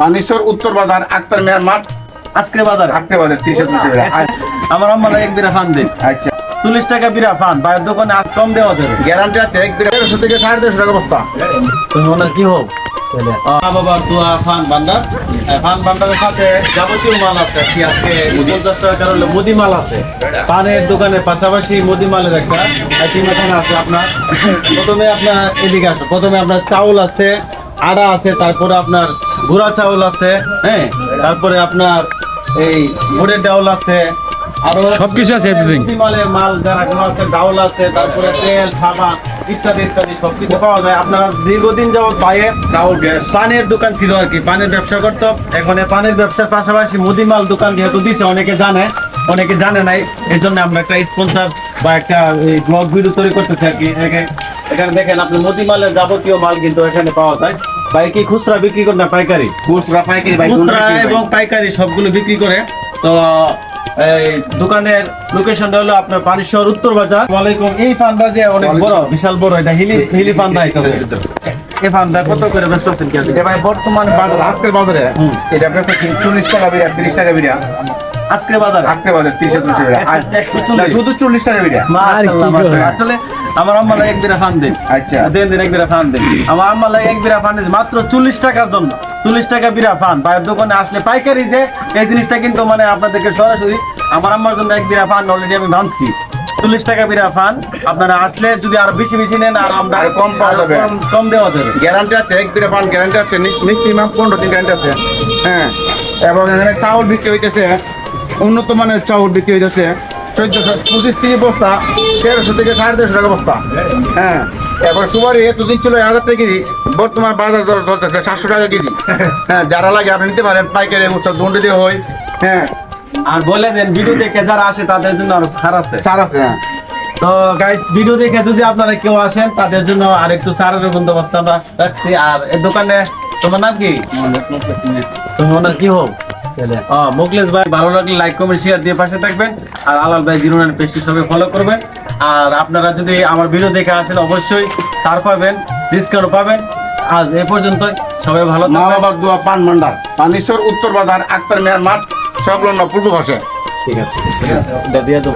পানিশ্বর উত্তর বাজার আক্তার মিয়ার মাঠ আজকে বাজার 30 বিরা। আমার আম্মা এক বিরা ফান দিন। আচ্ছা 40 টাকা বিরা ফান বাইরের দোকানে আর কম দেওয়া যাবে। গ্যারান্টি আছে এক বিরা 150 থেকে 150 টাকা বস্তা। তুমি ওনার কি হোক বাবা তুয়া ফান ভান্ডার ফান ভান্ডারের সাথে যাবতীয় মাল আছে কি আজকে 50 টাকা হলো মুদি মাল আছে। পানের দোকানের পাশাপাশি মুদি মালের একটা আইটেম এখানে আছে। আপনার প্রথমে আপনার এদিকে আসবে, প্রথমে আপনার চাউল আছে, আটা আছে, তারপরে আপনার গুঁড়া চাউল আছে, হ্যাঁ, তারপরে আপনার এই ভোরের ডাউল আছে, আরো সবকিছু আছে, everything। মুদি মালের মাল যারা আছে, ডাউল আছে, তারপরে তেল, সাবান ইত্যাদি ইত্যাদি সবকিছু পাওয়া যায়। আপনার দীর্ঘদিন যাবত বাইরে চাউল গ্যাস পানের দোকান ছিল আর কি, পানের ব্যবসা করতো। এখন পানের ব্যবসার পাশাপাশি মুদিমাল দোকান যেহেতু দিছে, অনেকে জানে অনেকে জানে নাই, এই জন্য আমরা একটা স্পন্সর বা একটা ব্লগ ভিডিও তৈরি করতেছি আর কি। এখানে দেখেন আপনি মুদিমালের যাবতীয় মাল কিন্তু এখানে পাওয়া যায়। ভাই কি খুচরা বিক্রি করে না পাইকারি? খুচরা পাইকারি ভাই, খুচরা এবং পাইকারি সবগুলো বিক্রি করে। তো এই দোকানের লোকেশনটা হলো আপনার পানিশ্বর উত্তর বাজার। ওয়ালাইকুম। এই ফান্ডা যে অনেক বড়, বিশাল বড়, এটা হিলি ফান্ডা। এই ফান্ডা কত করে ব্যস্ত আছেন কি? এটা ভাই বর্তমান বাজার আজকের বাজারে এটা আপনার 40 টাকা বিরা, 30 টাকা বিরা। আজকে বাজার 30 বিরা না, শুধু 40 টাকা বিরা। আসলে আমার আম্মা এক বিরা ফান দেন। আচ্ছা দিন এক বিরা ফান দেন। আমার আম্মা এক বিরা ফান দিন মাত্র 40 টাকার জন্য। 40 টাকা বিরা ফান বাইরের দোকানে আসলে পাইকারি যে এই জিনিসটা কিন্তু মানে আপনাদেরকে সরাসরি আমার আম্মার জন্য এক বিরা ফান অলরেডি আমি ভাঙছি। 40 টাকা বিরা ফান আপনারা আসলে যদি আরো বেশি বেশি নেন আর আমরা আর কম পাওয়া যাবে, কম দেওয়া যাবে। গ্যারান্টি আছে এক বিরা ফান, গ্যারান্টি আছে ম্যাক্সিমাম 15 দিন গ্যারান্টি আছে। হ্যাঁ, এবং এখানে চাউল বিক্রি হইতেছে, উন্নত মানের চাউল বিক্রি হইতেছে 1425 কেজি বস্তা 1300 থেকে 150 টাকা বস্তা। হ্যাঁ, এবার সুপারি এতদিন ছিল 1000 টাকা কেজি, বর্তমান বাজার দর 700 টাকা কেজি। হ্যাঁ, যারা লাগে আপনি নিতে পারেন পাইকারি বস্তা দন্ডি দিয়ে হয়। হ্যাঁ, আর বলে দেন ভিডিও দেখে যারা আসে তাদের জন্য আরো ছাড় আছে। ছাড় আছে। হ্যাঁ, তো গাইস ভিডিও দেখে যদি আপনারা কেউ আসেন তাদের জন্য আর একটু ছাড়ের বন্দোবস্ত আমরা রাখছি। আর এই দোকানে তোমার নাম কি? তোমার নাম কি হোক? মুকলেশ ভাই। ভালো লাগলে লাইক কমেন্ট শেয়ার দিয়ে পাশে থাকবেন। আর আলাল ভাই 09 পেজটি সবাই ফলো করবেন। আর আপনারা যদি আমার ভিডিও দেখে আসেন অবশ্যই ছাড় পাবেন, ডিসকাউন্ট পাবেন। আজ এ পর্যন্ত, সবাই ভালো মা থাকবেন। বাবার দোয়া পান ভান্ডার, পানিশ্বর উত্তর বাজার আক্তার মিয়ার মাঠ, সংলগ্ন পূর্ব পাশে। ঠিক আছে, দিয়ে দেবো।